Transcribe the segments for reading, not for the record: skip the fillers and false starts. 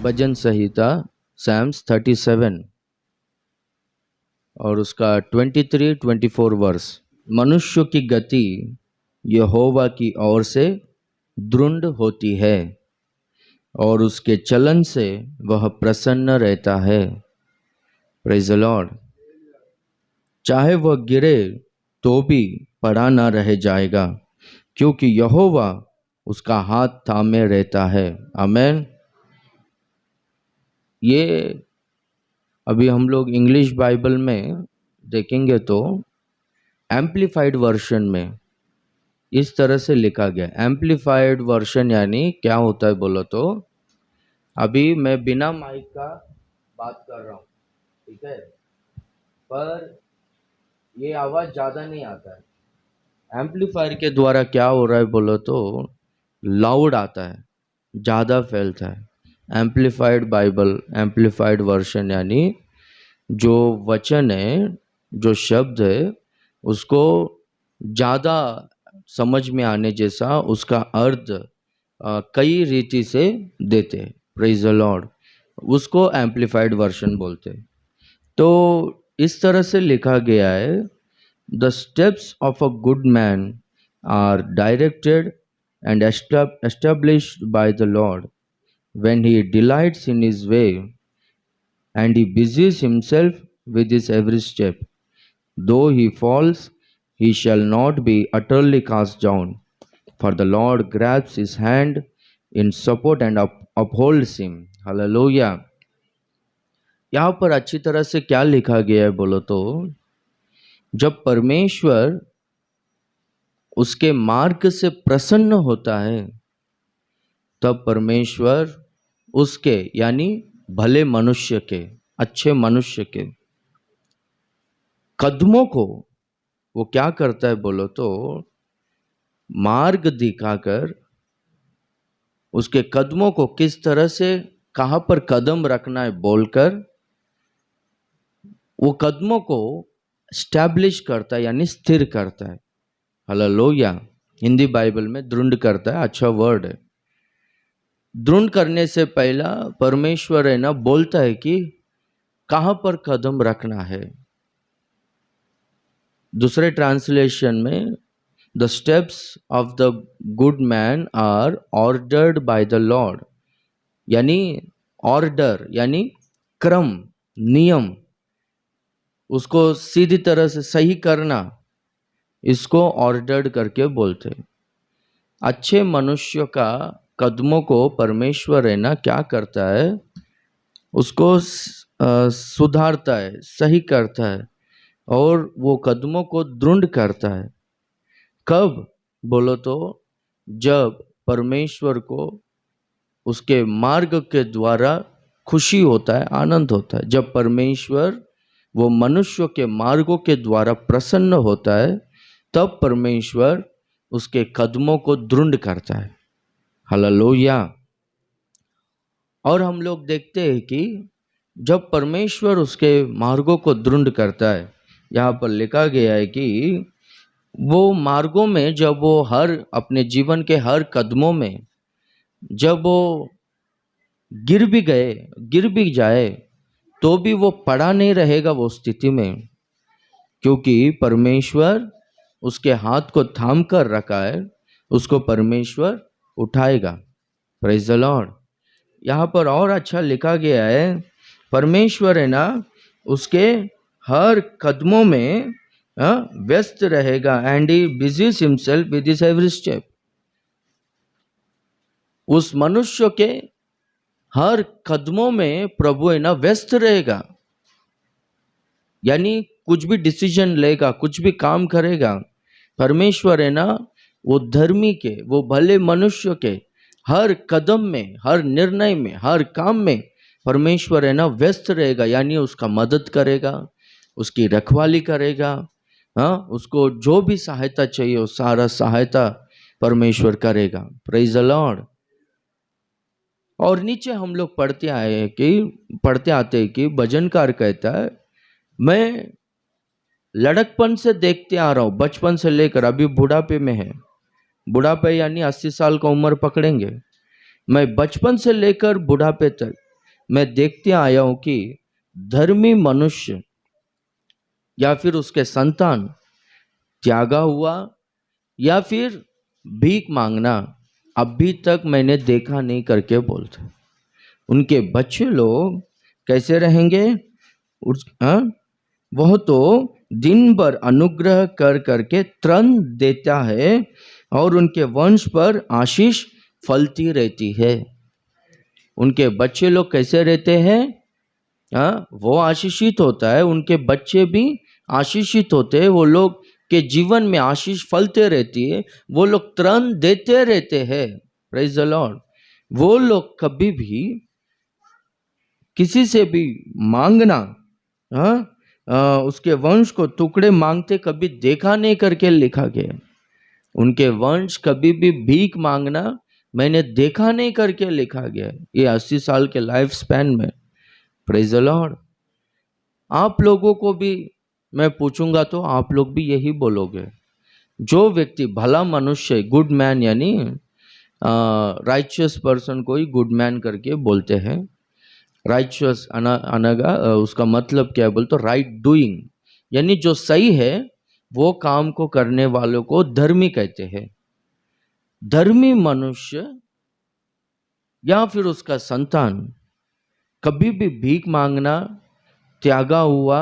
भजन संहिता Sam's 37 और उसका 23-24 verse. मनुष्य की गति यहोवा की ओर से दृढ़ होती है और उसके चलन से वह प्रसन्न रहता है। Praise the Lord. चाहे वह गिरे तो भी पड़ा न रह जाएगा, क्योंकि यहोवा उसका हाथ थामे रहता है। आमेन। ये अभी हम लोग इंग्लिश बाइबल में देखेंगे तो एम्प्लीफाइड वर्शन में इस तरह से लिखा गया। एम्प्लीफाइड वर्शन यानी क्या होता है बोलो तो, अभी मैं बिना माइक का बात कर रहा हूँ, ठीक है, पर ये आवाज ज्यादा नहीं आता है। एम्पलीफायर के द्वारा क्या हो रहा है बोलो तो लाउड आता है, ज्यादा फैलता है। एम्पलीफाइड बाइबल, एम्पलीफाइड वर्शन यानी जो वचन है, जो शब्द है, उसको ज्यादा समझ में आने जैसा उसका अर्थ कई रीति से देते। Praise the lord. उसको एम्पलीफाइड वर्शन बोलते। तो इस तरह से लिखा गया है, the steps of a good man are directed and established by the Lord when he delights in his way and he busies himself with his every step. Though he falls, he shall not be utterly cast down, for the Lord grabs his hand in support and upholds him. Hallelujah. यहाँ पर अच्छी तरह से क्या लिखा गया है बोलो तो, जब परमेश्वर उसके मार्ग से प्रसन्न होता है तब परमेश्वर उसके यानी भले मनुष्य के, अच्छे मनुष्य के कदमों को वो क्या करता है बोलो तो मार्ग दिखाकर उसके कदमों को किस तरह से कहां पर कदम रखना है बोलकर वो कदमों को स्टैब्लिश करता है यानी स्थिर करता है। हालेलुया। हिंदी बाइबल में दृढ़ करता है, अच्छा वर्ड है। दृढ़ करने से पहला परमेश्वर है ना बोलता है कि कहां पर कदम रखना है। दूसरे ट्रांसलेशन में the steps of the good man are ordered by the lord, यानी ऑर्डर यानी क्रम, नियम, उसको सीधी तरह से सही करना, इसको ऑर्डर्ड करके बोलते। अच्छे मनुष्य का कदमों को परमेश्वर है ना क्या करता है, उसको सुधारता है, सही करता है और वो कदमों को दृढ़ करता है। कब बोलो तो जब परमेश्वर को उसके मार्ग के द्वारा खुशी होता है, आनंद होता है। जब परमेश्वर वो मनुष्य के मार्गों के द्वारा प्रसन्न होता है तब परमेश्वर उसके कदमों को दृढ़ करता है। हालेलुया। और हम लोग देखते हैं कि जब परमेश्वर उसके मार्गों को दृढ़ करता है, यहाँ पर लिखा गया है कि वो मार्गों में जब वो हर अपने जीवन के हर कदमों में जब वो गिर भी जाए तो भी वो पड़ा नहीं रहेगा वो स्थिति में, क्योंकि परमेश्वर उसके हाथ को थाम कर रखा है, उसको परमेश्वर उठाएगा। Praise the Lord. यहाँ पर और अच्छा लिखा गया है, परमेश्वर है ना उसके हर कदमों में व्यस्त रहेगा and he busies himself with his every step. उस मनुष्य के हर कदमों में प्रभु है ना व्यस्त रहेगा, यानी कुछ भी डिसीजन लेगा, कुछ भी काम करेगा, परमेश्वर है ना वो धर्मी के, वो भले मनुष्य के हर कदम में, हर निर्णय में, हर काम में परमेश्वर है ना व्यस्त रहेगा, यानी उसका मदद करेगा, उसकी रखवाली करेगा। हाँ, उसको जो भी सहायता चाहिए वो सारा सहायता परमेश्वर करेगा। Praise the Lord. और नीचे हम लोग पढ़ते आते हैं कि भजनकार कहता है, मैं लड़कपन से देखते आ रहा हूं, बचपन से लेकर अभी बुढ़ापे में है, बुढ़ापे यानी 80 साल का उम्र पकड़ेंगे, मैं बचपन से लेकर बुढ़ापे तक मैं देखते आया हूं कि धर्मी मनुष्य या फिर उसके संतान त्यागा हुआ या फिर भीख मांगना अभी तक मैंने देखा नहीं करके बोलते। उनके बच्चे लोग कैसे रहेंगे? वह तो दिन भर अनुग्रह कर करके तृण देता है और उनके वंश पर आशीष फलती रहती है। उनके बच्चे लोग कैसे रहते हैं? वो आशीषित होता है, उनके बच्चे भी आशीषित होते हैं, वो लोग के जीवन में आशीष फलते रहती है, वो लोग तृण देते रहते हैं। Praise the Lord. वो लोग कभी भी किसी से भी मांगना, उसके वंश को टुकड़े मांगते कभी देखा नहीं करके लिखा गया। उनके वंश कभी भी भीख मांगना मैंने देखा नहीं करके लिखा गया। ये 80 साल के लाइफ स्पैन में। Praise the Lord. आप लोगों को भी मैं पूछूंगा तो आप लोग भी यही बोलोगे। जो व्यक्ति भला मनुष्य, गुड मैन, यानी राइचियस पर्सन को ही गुड मैन करके बोलते हैं। राइचियस अनगा उसका मतलब क्या है बोल तो राइट डूइंग, यानी जो सही है वो काम को करने वालों को धर्मी कहते हैं। धर्मी मनुष्य या फिर उसका संतान कभी भी भीख मांगना त्यागा हुआ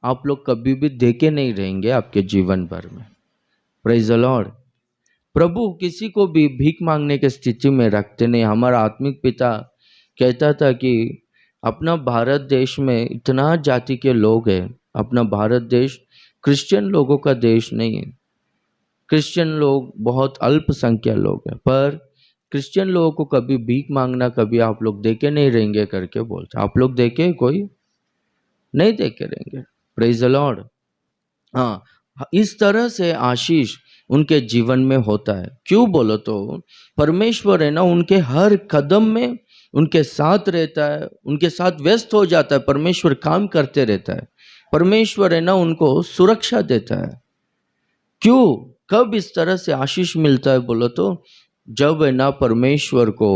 आप लोग कभी भी देखे नहीं रहेंगे आपके जीवन भर में। Praise the Lord. प्रभु किसी को भी भीख मांगने की स्थिति में रखते नहीं। हमारा आत्मिक पिता कहता था कि अपना भारत देश में इतना जाति के लोग हैं, अपना भारत देश क्रिश्चियन लोगों का देश नहीं है। क्रिश्चियन लोग बहुत अल्पसंख्यक लोग हैं, पर क्रिश्चियन लोगों को कभी भीख मांगना कभी आप लोग देखे नहीं रहेंगे करके बोलते। आप लोग देखे? कोई नहीं देखे रहेंगे। Praise the Lord. हाँ, इस तरह से आशीष उनके जीवन में होता है। क्यों बोलो तो परमेश्वर है ना, उनके हर कदम में उनके साथ रहता है, उनके साथ व्यस्त हो जाता है। परमेश्वर काम करते रहता है। परमेश्वर है ना, उनको सुरक्षा देता है। क्यों? कब इस तरह से आशीष मिलता है बोलो तो जब है ना परमेश्वर को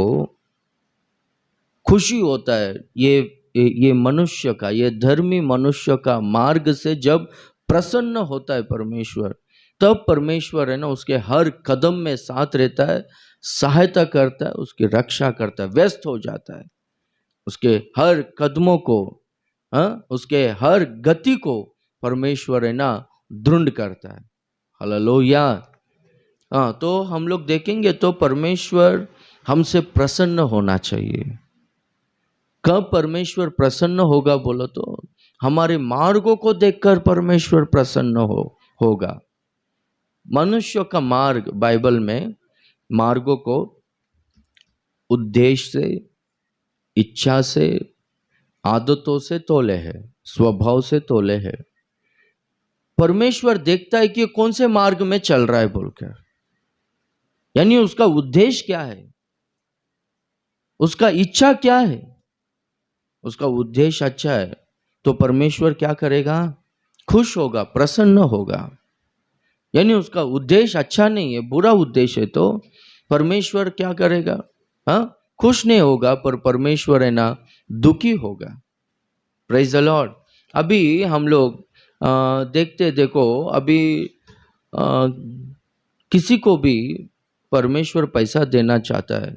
खुशी होता है, ये मनुष्य का, ये धर्मी मनुष्य का मार्ग से जब प्रसन्न होता है परमेश्वर, तब परमेश्वर है ना उसके हर कदम में साथ रहता है, सहायता करता है, उसकी रक्षा करता है, व्यस्त हो जाता है। उसके हर कदमों को, उसके हर गति को परमेश्वर है ना दृढ़ करता है। हालेलुया। तो हम लोग देखेंगे तो परमेश्वर हमसे प्रसन्न होना चाहिए। कब परमेश्वर प्रसन्न होगा बोलो तो हमारे मार्गों को देखकर परमेश्वर प्रसन्न होगा। मनुष्य का मार्ग बाइबल में मार्गों को उद्देश्य से, इच्छा से, आदतों से तोले है, स्वभाव से तोले है। परमेश्वर देखता है कि कौन से मार्ग में चल रहा है बोलकर, यानी उसका उद्देश्य क्या है, उसका इच्छा क्या है। उसका उद्देश्य अच्छा है तो परमेश्वर क्या करेगा? खुश होगा, प्रसन्न होगा। यानी उसका उद्देश्य अच्छा नहीं है, बुरा उद्देश्य है, तो परमेश्वर क्या करेगा? खुश नहीं होगा, पर परमेश्वर है ना दुखी होगा। Praise the Lord. अभी हम लोग देखो अभी किसी को भी परमेश्वर पैसा देना चाहता है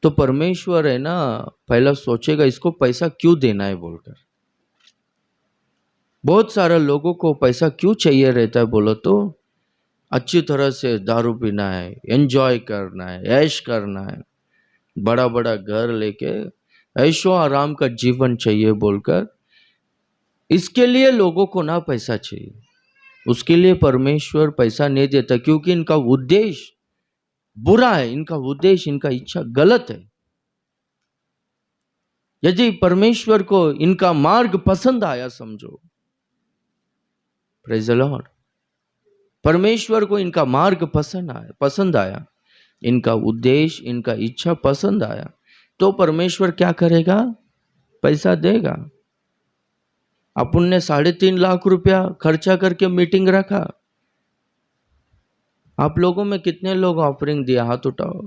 तो परमेश्वर है ना पहला सोचेगा इसको पैसा क्यों देना है बोलकर। बहुत सारे लोगों को पैसा क्यों चाहिए रहता है बोलो तो अच्छी तरह से दारू पीना है, एंजॉय करना है, ऐश करना है, बड़ा बड़ा घर लेके ऐशो आराम का जीवन चाहिए बोलकर। इसके लिए लोगों को ना पैसा चाहिए, उसके लिए परमेश्वर पैसा नहीं देता, क्योंकि इनका उद्देश्य बुरा है, इनका उद्देश्य, इनका इच्छा गलत है। यदि परमेश्वर को इनका मार्ग पसंद आया, समझो, प्रेज द लॉर्ड, परमेश्वर को इनका मार्ग पसंद आया, इनका उद्देश्य, इनका इच्छा पसंद आया, तो परमेश्वर क्या करेगा? पैसा देगा। अपन ने 3.5 लाख रुपया खर्चा करके मीटिंग रखा। आप लोगों में कितने लोग ऑफरिंग दिया? हाथ उठाओ।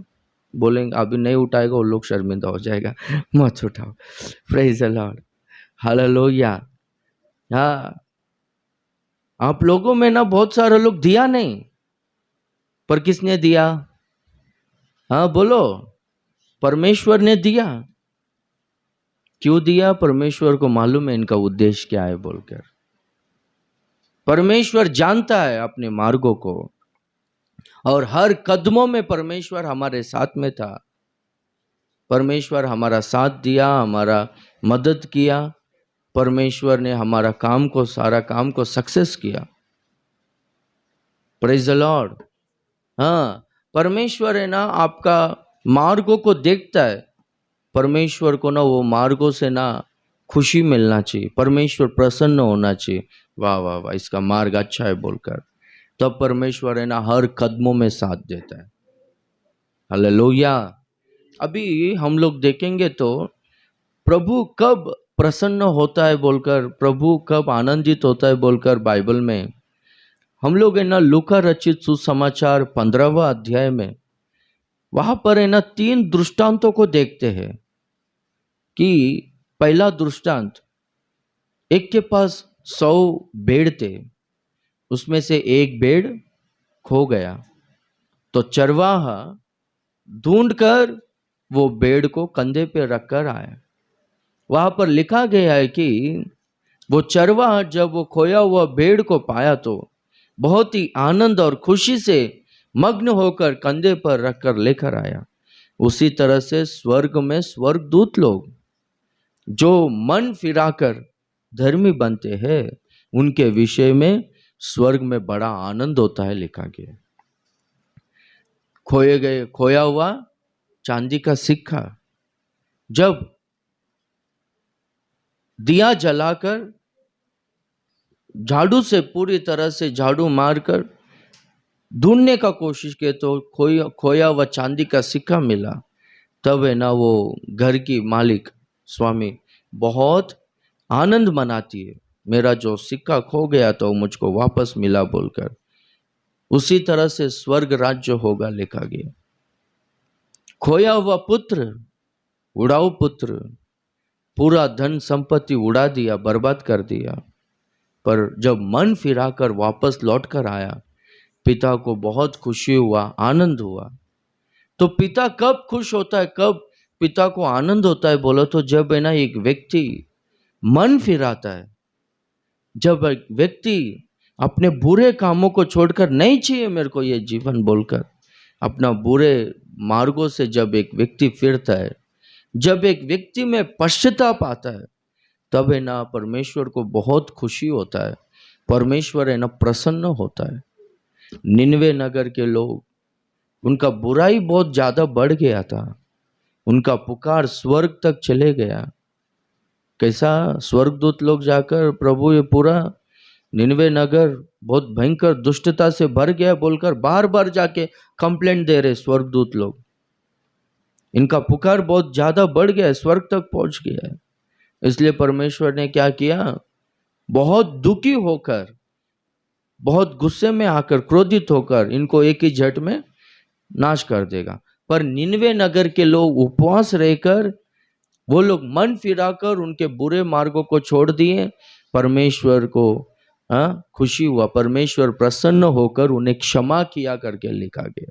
बोलेंगे अभी नहीं उठाएगा वो लोग शर्मिंदा हो जाएगा, मत उठाओ। Praise the Lord, hallelujah. हाँ, आप लोगों में ना बहुत सारे लोग दिया नहीं, पर किसने दिया? हाँ बोलो, परमेश्वर ने दिया। क्यों दिया? परमेश्वर को मालूम है इनका उद्देश्य क्या है बोलकर। परमेश्वर जानता है अपने मार्गों को, और हर कदमों में परमेश्वर हमारे साथ में था। परमेश्वर हमारा साथ दिया, हमारा मदद किया। परमेश्वर ने हमारा काम को, सारा काम को सक्सेस किया। Praise the Lord. हाँ, परमेश्वर है ना आपका मार्गों को देखता है। परमेश्वर को ना वो मार्गों से ना खुशी मिलना चाहिए, परमेश्वर प्रसन्न होना चाहिए। वाह वाह वाह, इसका मार्ग अच्छा है बोलकर, तब परमेश्वर है ना हर कदमों में साथ देता है। हालेलुया। अभी हम लोग देखेंगे तो प्रभु कब प्रसन्न होता है बोलकर, प्रभु कब आनंदित होता है बोलकर बाइबल में हम लोग है ना लूका रचित सुसमाचार 15वां अध्याय में, वहां पर है ना 3 दृष्टांतों को देखते हैं। कि पहला दृष्टांत, एक के पास 100 भेड़ थे, उसमें से एक भेड़ खो गया, तो चरवाहा ढूंढकर वो भेड़ को कंधे पे रखकर आया। वहां पर लिखा गया है कि वो चरवाहा जब वो खोया हुआ भेड़ को पाया तो बहुत ही आनंद और खुशी से मग्न होकर कंधे पर रखकर लेकर आया। उसी तरह से स्वर्ग में स्वर्गदूत लोग जो मन फिराकर धर्मी बनते हैं, उनके विषय में स्वर्ग में बड़ा आनंद होता है, लिखा गया। खोया हुआ चांदी का सिक्का जब दिया जलाकर झाड़ू से पूरी तरह से झाड़ू मारकर ढूंढने का कोशिश किए तो खोया हुआ चांदी का सिक्का मिला, तब है ना वो घर की मालिक स्वामी बहुत आनंद मनाती है, मेरा जो सिक्का खो गया तो मुझको वापस मिला बोलकर। उसी तरह से स्वर्ग राज्य होगा, लिखा गया। खोया हुआ पुत्र, उड़ाऊ पुत्र, पूरा धन संपत्ति उड़ा दिया, बर्बाद कर दिया, पर जब मन फिराकर वापस लौट कर आया, पिता को बहुत खुशी हुआ, आनंद हुआ। तो पिता कब खुश होता है, कब पिता को आनंद होता है बोलो तो जब है ना एक व्यक्ति मन फिराता है, जब एक व्यक्ति अपने बुरे कामों को छोड़कर नहीं चाहिए मेरे को ये जीवन बोलकर अपना बुरे मार्गों से जब एक व्यक्ति फिरता है, जब एक व्यक्ति में पश्चाताप आता है, तब है ना परमेश्वर को बहुत खुशी होता है, परमेश्वर है ना प्रसन्न होता है। निनवे नगर के लोग, उनका बुराई बहुत ज्यादा बढ़ गया था, उनका पुकार स्वर्ग तक चले गया। कैसा? स्वर्गदूत लोग जाकर प्रभु ये पूरा निनवे नगर बहुत भयंकर दुष्टता से भर गया बोलकर बार बार जाके कंप्लेंट दे रहे स्वर्गदूत लोग, इनका पुकार बहुत ज्यादा बढ़ गया है, स्वर्ग तक पहुंच गया है। इसलिए परमेश्वर ने क्या किया, बहुत दुखी होकर, बहुत गुस्से में आकर, क्रोधित होकर इनको एक ही झट में नाश कर देगा। पर निनवे नगर के लोग उपवास रहकर, वो लोग मन फिराकर उनके बुरे मार्गों को छोड़ दिए, परमेश्वर को खुशी हुआ, परमेश्वर प्रसन्न होकर उन्हें क्षमा किया करके लिखा गया।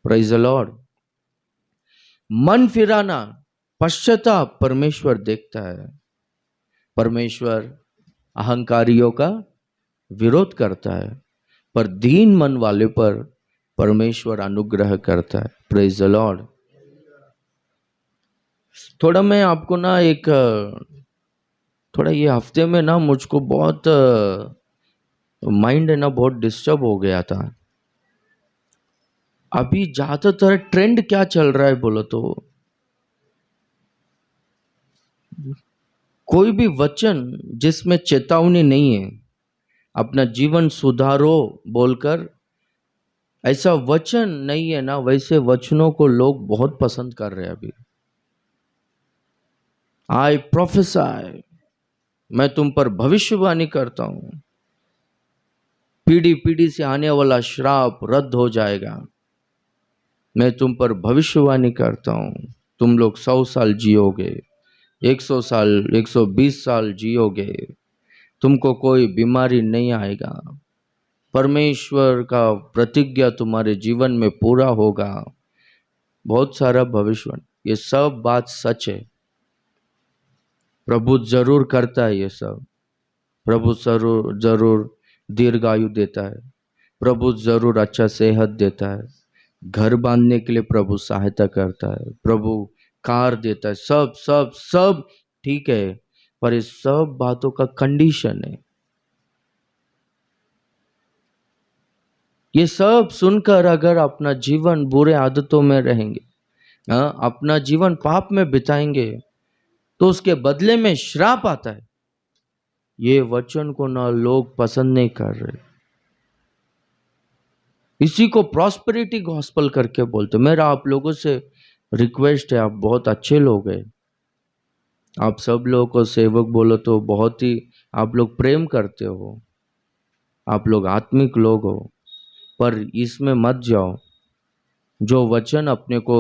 Praise the Lord. मन फिराना, पश्चाताप परमेश्वर देखता है। परमेश्वर अहंकारियों का विरोध करता है, पर दीन मन वाले पर परमेश्वर अनुग्रह करता है। Praise the Lord. थोड़ा मैं आपको ना एक थोड़ा ये हफ्ते में ना मुझको बहुत माइंड है ना बहुत डिस्टर्ब हो गया था। अभी ज्यादातर ट्रेंड क्या चल रहा है बोलो तो, कोई भी वचन जिसमें चेतावनी नहीं है, अपना जीवन सुधारो बोलकर ऐसा वचन नहीं है ना, वैसे वचनों को लोग बहुत पसंद कर रहे हैं अभी। आई प्रोफेसाई, मैं तुम पर भविष्यवाणी करता हूं, पीढ़ी पीढ़ी से आने वाला श्राप रद्द हो जाएगा। मैं तुम पर भविष्यवाणी करता हूँ, तुम लोग 100 साल जियोगे, 100 साल, 120 साल जियोगे, तुमको कोई बीमारी नहीं आएगा, परमेश्वर का प्रतिज्ञा तुम्हारे जीवन में पूरा होगा। बहुत सारा भविष्यवाणी, ये सब बात सच है। प्रभु जरूर करता है ये सब। प्रभु जरूर जरूर दीर्घायु देता है, प्रभु जरूर अच्छा सेहत देता है, घर बांधने के लिए प्रभु सहायता करता है, प्रभु कार देता है, सब सब सब ठीक है। पर इस सब बातों का कंडीशन है। ये सब सुनकर अगर अपना जीवन बुरे आदतों में रहेंगे, अपना जीवन पाप में बिताएंगे, तो उसके बदले में श्राप आता है। ये वचन को ना लोग पसंद नहीं कर रहे, इसी को प्रॉस्पेरिटी गॉस्पल करके बोलते। मेरा आप लोगों से रिक्वेस्ट है, आप बहुत अच्छे लोग हैं, आप सब लोगों को सेवक बोलो तो बहुत ही आप लोग प्रेम करते हो, आप लोग आत्मिक लोग हो, पर इसमें मत जाओ। जो वचन अपने को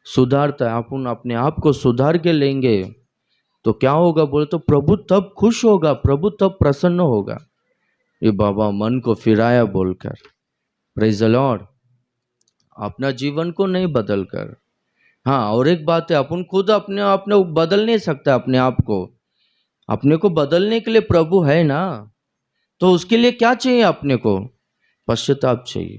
सुधारता है, अपन अपने आप को सुधार के लेंगे तो क्या होगा बोले तो प्रभु तब खुश होगा, प्रभु तब प्रसन्न होगा। ये बाबा मन को फिराया बोलकर, प्रेज द लॉर्ड, अपना जीवन को नहीं बदल कर। हाँ, और एक बात है, अपन खुद अपने अपने बदल नहीं सकते अपने आप को। अपने को बदलने के लिए प्रभु है ना, तो उसके लिए क्या चाहिए? अपने को पश्चाताप चाहिए।